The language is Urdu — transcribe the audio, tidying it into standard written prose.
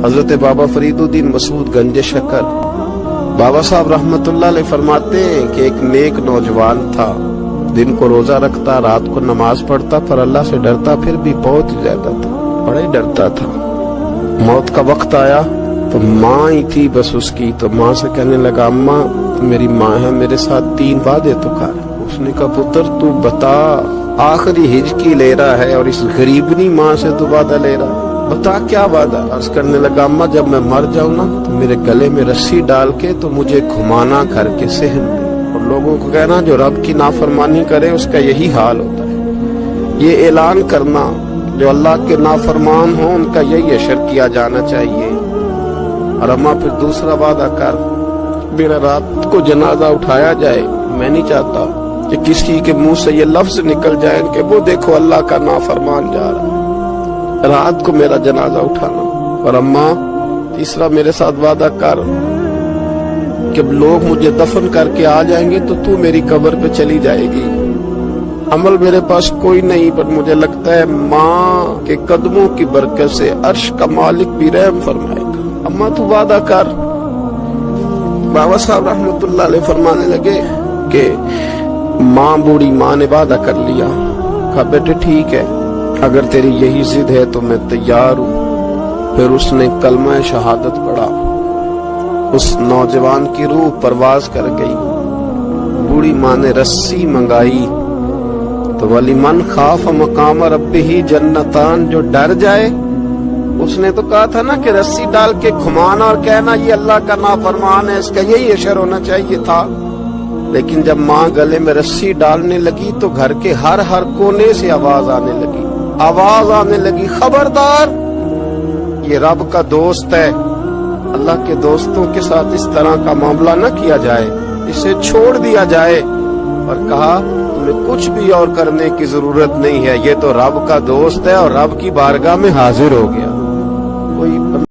حضرت بابا فریدالدین مسعود گنج شکر بابا صاحب رحمتullah علیہ فرماتے ہیں کہ ایک نیک نوجوان تھا، دن کو روزہ رکھتا، رات کو نماز پڑھتا، پر اللہ سے ڈرتا پھر بھی بہت زیادہ تھا، بڑا ہی ڈرتا تھا۔ موت کا وقت آیا تو ماں ہی تھی بس اس کی، تو ماں سے کہنے لگا اماں میری ماں ہے، میرے ساتھ 3 وعدے تو کر۔ اس نے کہا پتر تو بتا، آخری ہج کی لے رہا ہے اور اس غریبنی ماں سے تو وعدہ لے رہا ہے، بتا کیا وعدہ؟ عرض کرنے لگا اماں جب میں مر جاؤں نا تو میرے گلے میں رسی ڈال کے تو مجھے گھمانا گھر کے صحن میں، اور لوگوں کو کہنا جو رب کی نافرمانی کرے اس کا یہی حال ہوتا ہے۔ یہ اعلان کرنا جو اللہ کے نافرمان ہوں ان کا یہی اشر کیا جانا چاہیے۔ اور اماں پھر دوسرا وعدہ کر، میرا رات کو جنازہ اٹھایا جائے، میں نہیں چاہتا کہ کسی کے منہ سے یہ لفظ نکل جائے کہ وہ دیکھو اللہ کا نافرمان جا رہا ہے، رات کو میرا جنازہ اٹھانا۔ اور اماں تیسرا میرے ساتھ وعدہ کر کہ لوگ مجھے دفن کر کے آ جائیں گے تو میری قبر پہ چلی جائے گی، عمل میرے پاس کوئی نہیں، پر مجھے لگتا ہے ماں کے قدموں کی برکت سے عرش کا مالک بھی رحم فرمائے گا، اماں تو وعدہ کر۔ بابا صاحب رحمتullah علیہ فرمانے لگے کہ ماں بوڑھی ماں نے وعدہ کر لیا، کہا بیٹے ٹھیک ہے اگر تیری یہی ضد ہے تو میں تیار ہوں۔ پھر اس نے کلمہ شہادت پڑھا، اس نوجوان کی روح پرواز کر گئی۔ بوڑھی ماں نے رسی منگائی تو وَلِمَنْ خَافَ مَقَامَ رَبِّهِ جَنَّتَانِ، جو ڈر جائے، اس نے تو کہا تھا نا کہ رسی ڈال کے گھمانا اور کہنا یہ اللہ کا نافرمان ہے، اس کا یہی اشر ہونا چاہیے تھا۔ لیکن جب ماں گلے میں رسی ڈالنے لگی تو گھر کے ہر کونے سے آواز آنے لگی خبردار یہ رب کا دوست ہے، اللہ کے دوستوں کے ساتھ اس طرح کا معاملہ نہ کیا جائے، اسے چھوڑ دیا جائے۔ اور کہا تمہیں کچھ بھی اور کرنے کی ضرورت نہیں ہے، یہ تو رب کا دوست ہے اور رب کی بارگاہ میں حاضر ہو گیا۔